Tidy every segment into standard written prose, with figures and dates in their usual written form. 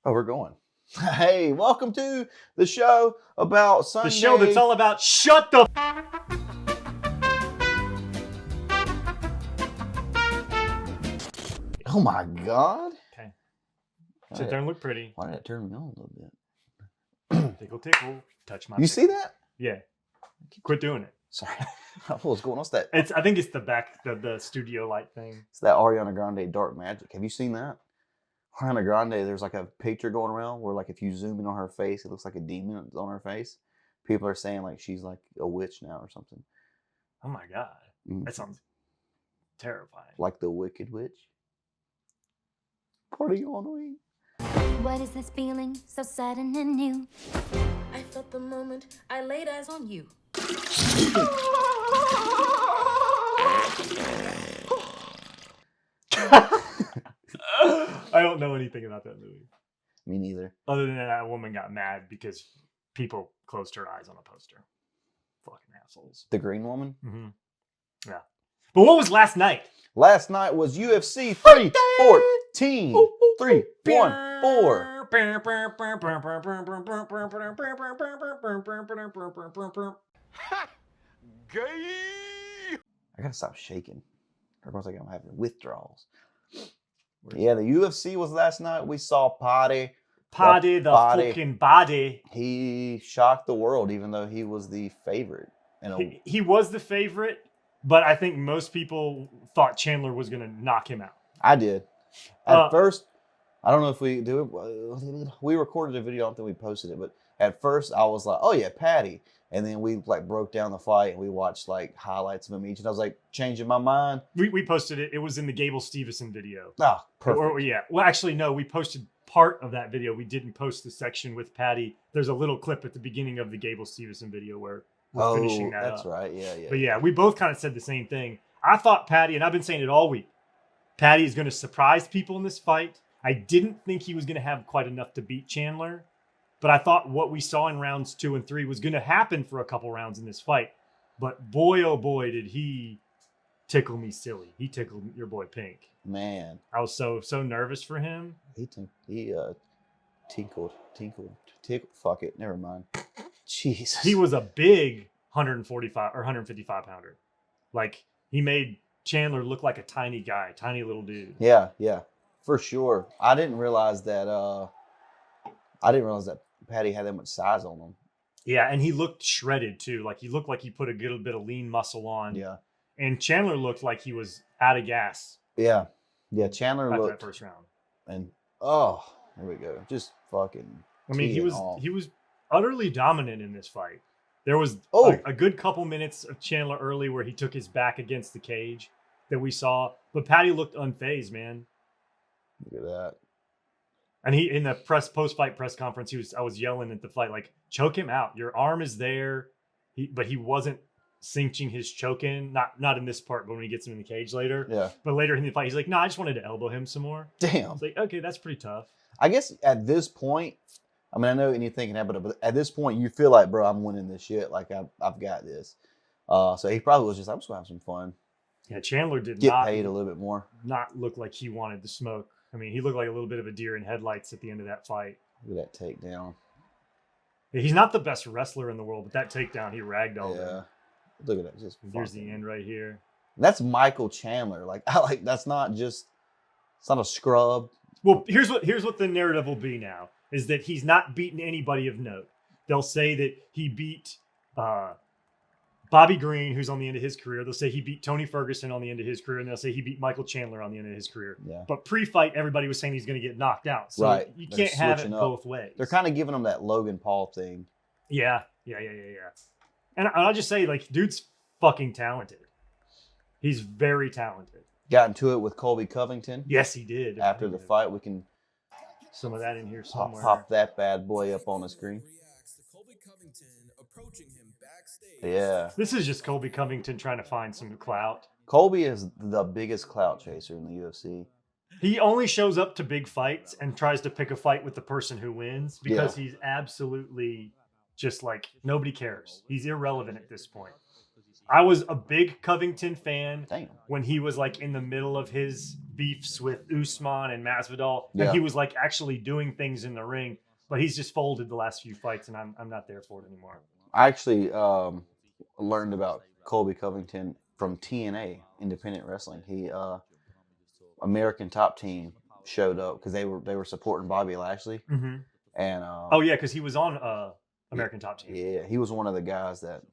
Oh, we're going. Hey, welcome to the show about Sunday. The show that's all about shut the Oh my God. Okay. Sit there and look pretty. Why did it turn me on a little bit? Tickle, tickle. Touch my You tickle. see that? Yeah. Quit doing it. Sorry. What's going on? What's that? I think it's the studio light thing. It's that Ariana Grande Dark Magic. Have you seen that? Ariana Grande, there's like a picture going around where like if you zoom in on her face, it looks like a demon on her face. People are saying like she's like a witch now or something. Oh my God. That sounds terrifying. Like the Wicked Witch. Party on me. What is this feeling so sudden and new? I felt the moment I laid eyes on you. I don't know anything about that movie. Me neither. Other than that woman got mad because people closed her eyes on a poster. Fucking assholes. The Green Woman? Mm-hmm. Yeah. But what was last night? Last night was UFC 314. 314. I gotta stop shaking. Everyone's like I'm having withdrawals. Yeah, the UFC was last night. We saw Paddy. Paddy, the fucking body. He shocked the world, even though he was the favorite. He was the favorite, but I think most people thought Chandler was going to knock him out. I did. At first, I don't know if we do it. We recorded a video. I don't think we posted it, but at first I was like, "Oh yeah, Paddy," and then we like broke down the fight and we watched like highlights of him each, and I was like, changing my mind. We posted it. It was in the Gable Stevenson video. Oh, perfect. Yeah. Well, actually, no. We posted part of that video. We didn't post the section with Paddy. There's a little clip at the beginning of the Gable Stevenson video where we're finishing that that's up. right. Yeah. But yeah, we both kind of said the same thing. I thought Paddy, and I've been saying it all week, Paddy is going to surprise people in this fight. I didn't think he was going to have quite enough to beat Chandler, but I thought what we saw in rounds 2 and 3 was going to happen for a couple rounds in this fight. But boy, oh boy, did he tickle me silly. He tickled your boy Pink. Man, I was so nervous for him. He tinkled. Fuck it, never mind. Jesus. He was a big 145 or 155 pounder. Like he made Chandler look like a tiny guy, tiny little dude. Yeah, for sure. I didn't realize that Paddy had that much size on him. Yeah, and he looked shredded too. Like he looked like he put a good bit of lean muscle on. Yeah. And Chandler looked like he was out of gas. Yeah. Chandler after looked that first round. And there we go. Just fucking. I mean, he was utterly dominant in this fight. There was a good couple minutes of Chandler early where he took his back against the cage that we saw, but Paddy looked unfazed, man. Look at that. And he in the post-fight press conference, I was yelling at the fight like, choke him out. Your arm is there. But he wasn't cinching his choke in. Not in this part, but when he gets him in the cage later. Yeah. But later in the fight, he's like, no, I just wanted to elbow him some more. Damn. It's like, okay, that's pretty tough. I guess at this point, I mean, I know anything can happen, but at this point, you feel like, bro, I'm winning this shit. Like I've got this. So he probably was just, I'm just gonna have some fun. Yeah, Chandler did get not paid a little bit more. Not look like he wanted to smoke. I mean, he looked like a little bit of a deer in headlights at the end of that fight. Look at that takedown. Yeah, he's not the best wrestler in the world, but that takedown, he ragdolled him. Look at that. Just here's the end right here. That's Michael Chandler. That's not just. It's not a scrub. Well, here's what the narrative will be now is that he's not beaten anybody of note. They'll say that he beat Bobby Green, who's on the end of his career. They'll say he beat Tony Ferguson on the end of his career, and they'll say he beat Michael Chandler on the end of his career. Yeah. But pre-fight, everybody was saying he's going to get knocked out. So you can't have it both ways. They're kind of giving him that Logan Paul thing. Yeah. And I'll just say, like, dude's fucking talented. He's very talented. Got into it with Colby Covington. Yes, he did. After the fight, we can some of that in here somewhere. Pop that bad boy up on the screen. Yeah. This is just Colby Covington trying to find some clout. Colby is the biggest clout chaser in the UFC. He only shows up to big fights and tries to pick a fight with the person who wins because he's absolutely just like, nobody cares. He's irrelevant at this point. I was a big Covington fan when he was like in the middle of his beefs with Usman and Masvidal, and Yeah. he was like actually doing things in the ring. But he's just folded the last few fights, and I'm not there for it anymore. I actually learned about Colby Covington from TNA, Independent Wrestling. He American Top Team showed up because they were supporting Bobby Lashley, Mm-hmm. and Oh yeah, because he was on American Top Team. yeah, he was one of the guys that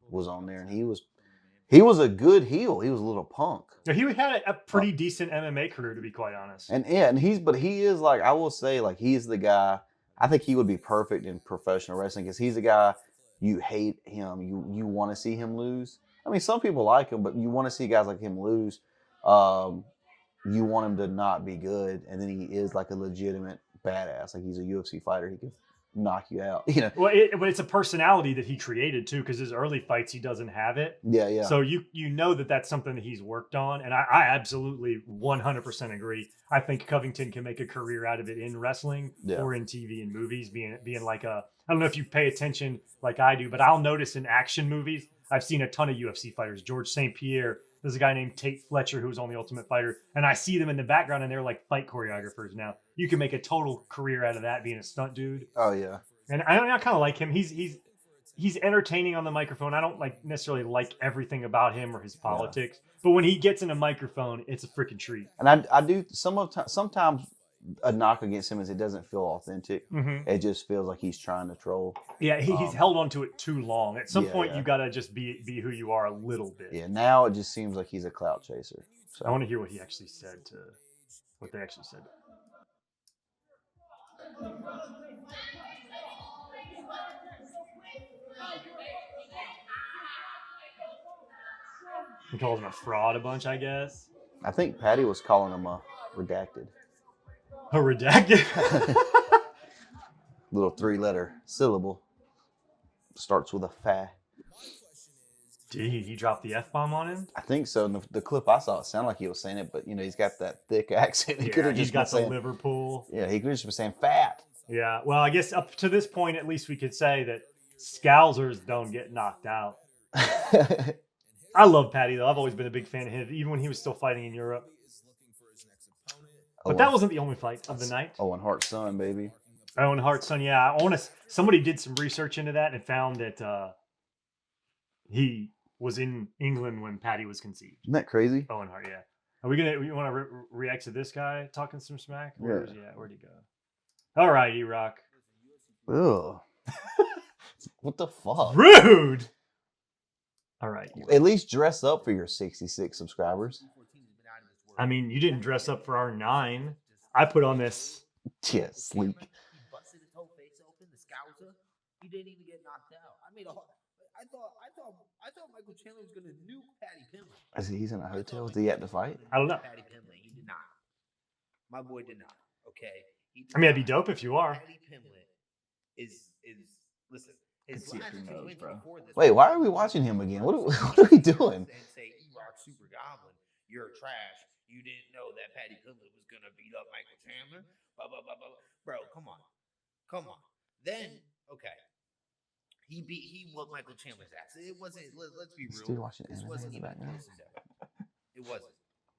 was on there, and he was a good heel. He was a little punk. Yeah, he had a pretty decent MMA career, to be quite honest. And he is like, I will say, like, he's the guy. I think he would be perfect in professional wrestling because he's a guy you hate him. You want to see him lose. I mean, some people like him, but you want to see guys like him lose. You want him to not be good, and then he is like a legitimate badass. Like he's a UFC fighter. He can knock you out. You know. Well, but it's a personality that he created too, because his early fights he doesn't have it. Yeah. So you know that's something that he's worked on, and I absolutely 100% agree. I think Covington can make a career out of it in wrestling or in TV and movies, being like a. I don't know if you pay attention like I do, but I'll notice in action movies, I've seen a ton of UFC fighters. George St. Pierre. There's a guy named Tate Fletcher who was on The Ultimate Fighter, and I see them in the background, and they're like fight choreographers now. You can make a total career out of that being a stunt dude. Oh yeah. And I kind of like him. He's entertaining on the microphone. I don't necessarily like everything about him or his politics, but when he gets in a microphone, it's a freaking treat. And I do sometimes a knock against him is it doesn't feel authentic. Mm-hmm. It just feels like he's trying to troll. Yeah, he's held on to it too long. At some point, yeah. you gotta just be who you are a little bit. Yeah, now it just seems like he's a clout chaser. So I want to hear what he actually said what they actually said. He calls him a fraud a bunch, I guess. I think Patty was calling him a redacted. A redacted? Little 3-letter syllable. Starts with a fa. Did he drop the F-bomb on him? I think so. In the clip I saw, it sounded like he was saying it, but he's got that thick accent. He could have he's just got been the saying, Liverpool. Yeah, he could have just been saying fat. Yeah, well, I guess up to this point, at least we could say that Scousers don't get knocked out. I love Patty, though. I've always been a big fan of him, even when he was still fighting in Europe. But that wasn't the only fight of the night. Owen Hart's son, baby. Owen Hart's son, yeah. Somebody did some research into that and found that he was in England when Patty was conceived. Isn't that crazy? Owen Hart, yeah. Are we want to react to this guy talking some smack? Where'd he go? All right, E-Rock. Ugh. What the fuck? Rude! All right. At least dress up for your 66 subscribers. I mean, you didn't dress up for our 9. I put on this. Yeah, sleek. He busted his whole face open, the Scouser. He didn't even get knocked out. I thought Michael Chandler was gonna nuke Patty Pimblett. He's in a hotel? Is he at the fight? I don't know. Patty Pimblett, he did not. My boy did not. Okay. I mean, it'd be dope if you are. Patty Pimblett is listen. His see it last through 2 nose, wins bro. before this Wait, were why are we watching him again? What are we doing? And say E-Rock Super Goblin, you're trash. You didn't know that Patty Pimblett was gonna beat up Michael Chandler. Blah blah blah blah. Bro, come on. Then okay. He whooped Michael Chandler's ass. It wasn't. Let's be real. Still watching This anime wasn't in even the background? close. It wasn't.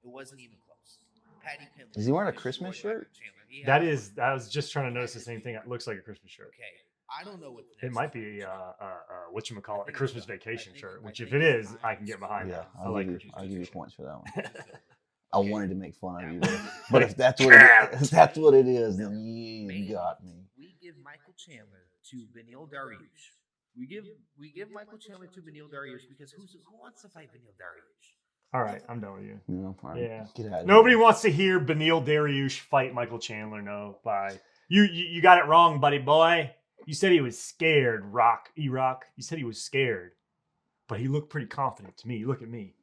It wasn't even close. Patty Pimblett. Is he wearing a destroyed Christmas Michael shirt? Chandler. I was just trying to notice the same thing. It looks like a Christmas shirt. Okay. I don't know what the It next might fight be is. whatchamacallit, a Christmas vacation shirt, which if it is, I can get behind Yeah, that. I like Christmas I'll give you vacation. points for that one. I wanted to make fun of you, though. But if that's what it is, then you got me. We give Michael Chandler to Beneil Dariush. We give Michael Chandler to Beneil Dariush because who wants to fight Beneil Dariush? All right, I'm done with you. Yeah. Get out of Nobody here. wants to hear Beneil Dariush fight Michael Chandler. No, bye. You got it wrong, buddy boy. You said he was scared, E-Rock. You said he was scared. But he looked pretty confident to me. Look at me.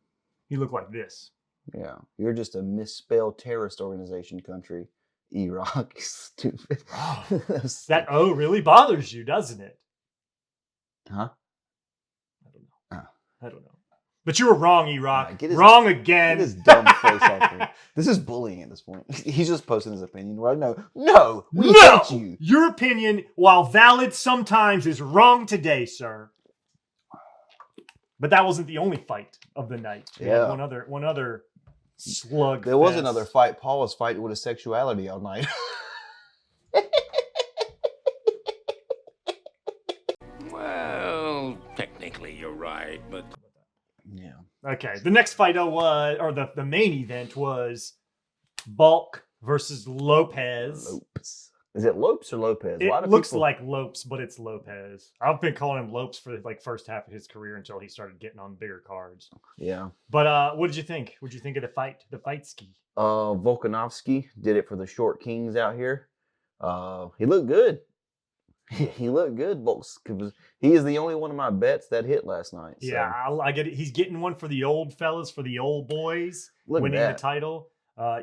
He looked like this. Yeah. You're just a misspelled terrorist organization country. E-Rock. Stupid. That O really bothers you, doesn't it? Huh? I don't know. Oh. I don't know. But you were wrong, E-Rock. Right, Wrong again. Get his dumb face off here. This is bullying at this point. He's just posting his opinion. Right? No, we hate you. Your opinion, while valid sometimes, is wrong today, sir. But that wasn't the only fight of the night. We had Yeah. one other slug. There was another fight. Paul was fighting with his sexuality all night. Well, technically you're right, but Yeah. Okay, the next fight was, or the main event was Volk versus Lopez. Lopes. Is it Lopes or Lopez? It Why do looks people... like Lopes, but it's Lopez. I've been calling him Lopes for like first half of his career until he started getting on bigger cards. Yeah. But what did you think? What did you think of the fight? The fight ski. Volkanovski did it for the short kings out here. He looked good. He looked good, Volks. He is the only one of my bets that hit last night. So. Yeah, I get it. He's getting one for the old fellas, for the old boys, Look at winning the that. title.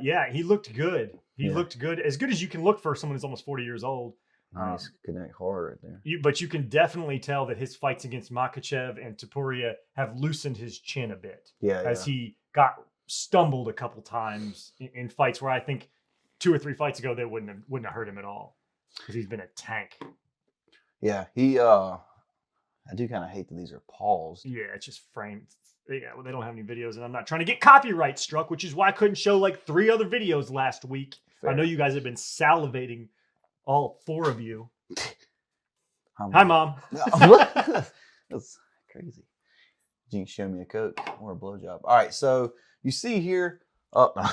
Yeah, he looked good. He Yeah. looked good, as you can look for someone who's almost 40 years old. Nice connect hard right there. But you can definitely tell that his fights against Makhachev and Topuria have loosened his chin a bit. Yeah, as he got stumbled a couple times in fights where I think 2 or 3 fights ago they wouldn't have hurt him at all because he's been a tank. Yeah, he. I do kind of hate that these are Paul's. Yeah, it's just framed. Yeah, well, they don't have any videos, and I'm not trying to get copyright struck, which is why I couldn't show like 3 other videos last week. Fair. I know you guys have been salivating, all 4 of you. Hi, Mom. That's crazy. You can show me a Coke or a blowjob. All right, so you see here. Oh, no.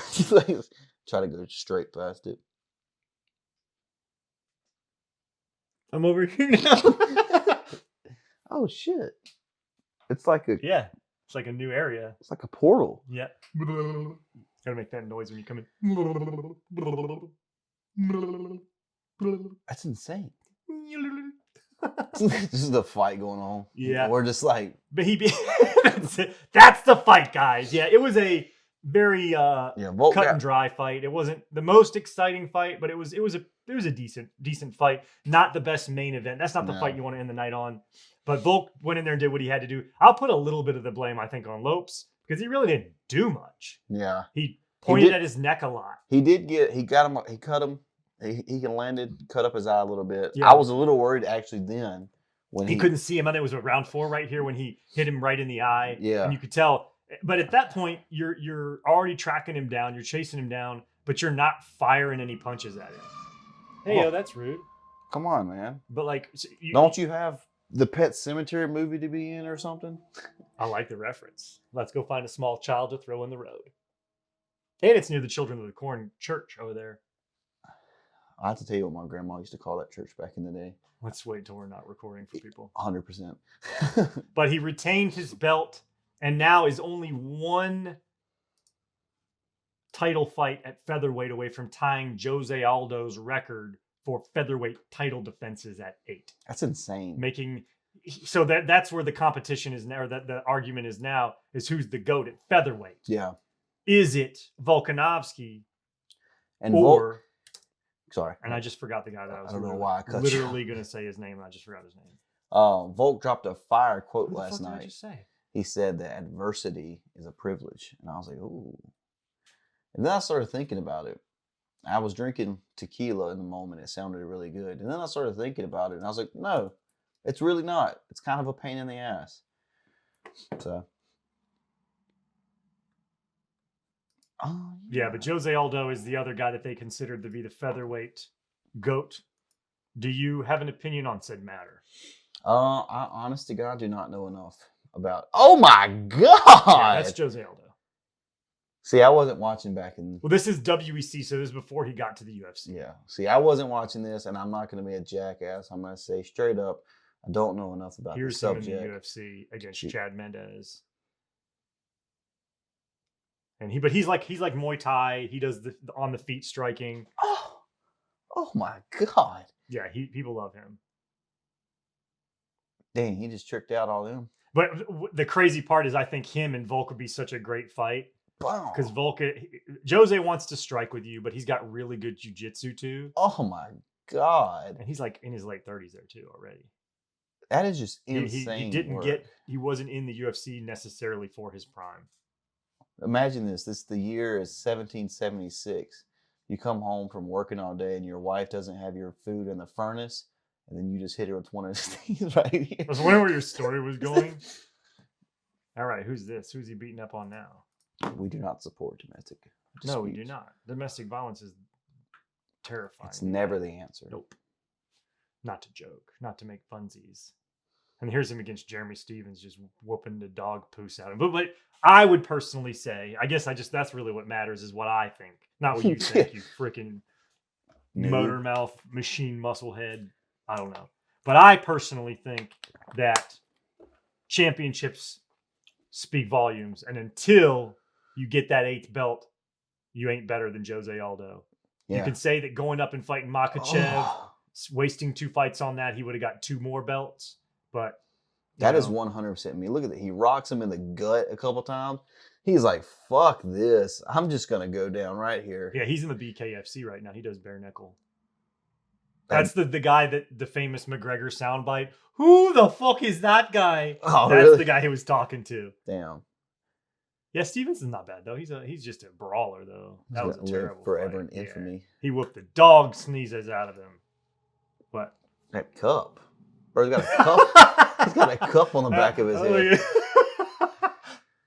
Try to go straight past it. I'm over here now. Oh shit! It's like a It's like a new area. It's like a portal. Yeah. Gotta make that noise when you come in. That's insane. This is the fight going on. Yeah. We're just like, but that's the fight, guys. Yeah, it was a very Volk cut and dry fight. It wasn't the most exciting fight, but it was a decent fight. Not the best main event. That's not the fight you want to end the night on. But Volk went in there and did what he had to do. I'll put a little bit of the blame, I think, on Lopes because he really didn't do much. Yeah. He pointed at his neck a lot. He cut him. He landed, cut up his eye a little bit. Yeah. I was a little worried actually then when he couldn't see him. I think it was round 4 right here when he hit him right in the eye. Yeah. And you could tell. But at that point, you're already tracking him down. You're chasing him down, but you're not firing any punches at him. Hey, that's rude. Come on, man. But like, don't you have the Pet Cemetery movie to be in or something? I like the reference. Let's go find a small child to throw in the road. And it's near the Children of the Corn church over there. I have to tell you what my grandma used to call that church back in the day. Let's wait until we're not recording for people. 100%. But he retained his belt and now is only 1 title fight at featherweight away from tying Jose Aldo's record for featherweight title defenses at 8. That's insane. So that's where the competition is now, or that the argument is now, is who's the GOAT at featherweight. Yeah. Is it Volkanovski and or... Sorry. And I just forgot the guy that I was why I cut literally going to say his name, and I just forgot his name. Volk dropped a fire quote What last the fuck night. Did I just say? He said that adversity is a privilege. And I was like, ooh. And then I started thinking about it. I was drinking tequila in the moment. It sounded really good. And then I started thinking about it. And I was like, no, it's really not. It's kind of a pain in the ass. So. Yeah, but Jose Aldo is the other guy that they considered to be the featherweight GOAT. Do you have an opinion on said matter? I honest to God do not know enough about. Oh my God! Yeah, that's Jose Aldo. See, I wasn't watching back in. Well, this is WEC, so this is before he got to the UFC. Yeah. See, I wasn't watching this, and I'm not going to be a jackass. I'm going to say straight up, I don't know enough about Here's the subject. him in the UFC against Chad Mendes. And he's like Muay Thai. He does the on the feet striking. Oh my God! Yeah, people love him. Dang, he just tricked out all them. But the crazy part is, I think him and Volk would be such a great fight because Jose wants to strike with you, but he's got really good jiu-jitsu too. Oh my God! And he's like in his late 30s there too already. That is just insane. He wasn't in the UFC necessarily for his prime. Imagine this. The year is 1776. You come home from working all day and your wife doesn't have your food in the furnace, and then you just hit her with one of his things right here. I was wondering where your story was going. All right, who's this? Who's he beating up on now? We do not support domestic. No, we do disputes. not. Domestic violence is terrifying. It's never the answer. Nope. Not to joke, not to make funsies. And here's him against Jeremy Stevens, just whooping the dog poos out of him. But I would personally say, I guess that's really what matters is what I think, not what you think. You freaking motor mouth, machine muscle head. I don't know. But I personally think that championships speak volumes. And until you get that 8th belt, you ain't better than Jose Aldo. Yeah. You can say that going up and fighting Makachev, wasting 2 fights on that, he would have got 2 more belts. But that is 100% me. Look at that. He rocks him in the gut a couple times. He's like, fuck this. I'm just going to go down right here. Yeah, he's in the BKFC right now. He does bare nickel. That's the guy that the famous McGregor soundbite. Who the fuck is that guy? Oh, That's really? the guy he was talking to. Damn. Yeah, Stevenson's not bad though. He's just a brawler though. That was a Live terrible forever fight. in infamy. Yeah. He whooped the dog sneezes out of him. But That cup. Bro, he's got a cup. He's got a cup on the back of his head. Yeah.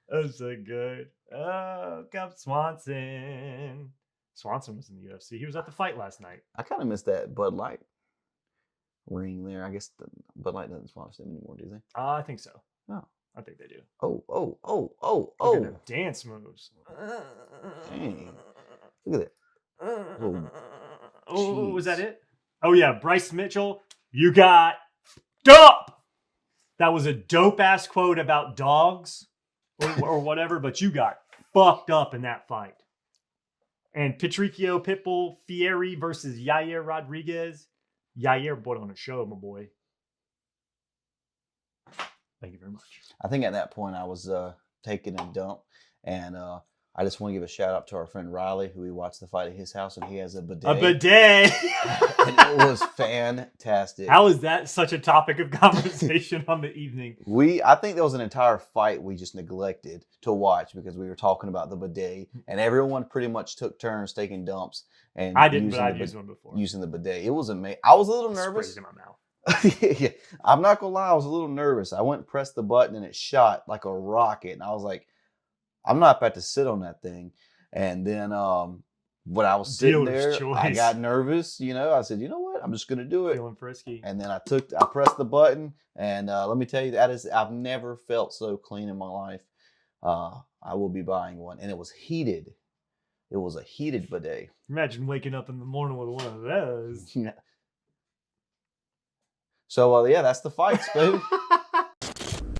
That was so good. Oh, Cup Swanson. Swanson was in the UFC. He was at the fight last night. I kind of miss that Bud Light ring there. I guess Bud Light doesn't sponsor them anymore, do they? I think so. Oh. I think they do. Oh. Look at them dance moves. Dang. Look at that. Oh, was that jeez. it? Oh, yeah. Bryce Mitchell, you got dope. That was a dope ass quote about dogs or whatever, but you got fucked up in that fight. And Patricio Pitbull Fieri versus Yair Rodriguez. Yair put on a show, my boy. Thank you very much. I think at that point I was taking a dump, and I just want to give a shout out to our friend Riley, who we watched the fight at his house, and he has a bidet. A bidet. And it was fantastic. How is that such a topic of conversation on the evening? I think there was an entire fight we just neglected to watch because we were talking about the bidet, and everyone pretty much took turns taking dumps. And I didn't, but I've used one before. Using the bidet, it was amazing. I was a little nervous. Sprayed it in my mouth. Yeah, I'm not gonna lie, I was a little nervous. I went and pressed the button and it shot like a rocket, and I was like, I'm not about to sit on that thing. And then when I was sitting Dealer's there, I choice. got nervous. I said, you know what, I'm just gonna do it. Feeling frisky. And then I pressed the button, and let me tell you, I've never felt so clean in my life. I will be buying one, and it was heated. It was a heated bidet. Imagine waking up in the morning with one of those. Yeah. So yeah, that's the fight, Spoon.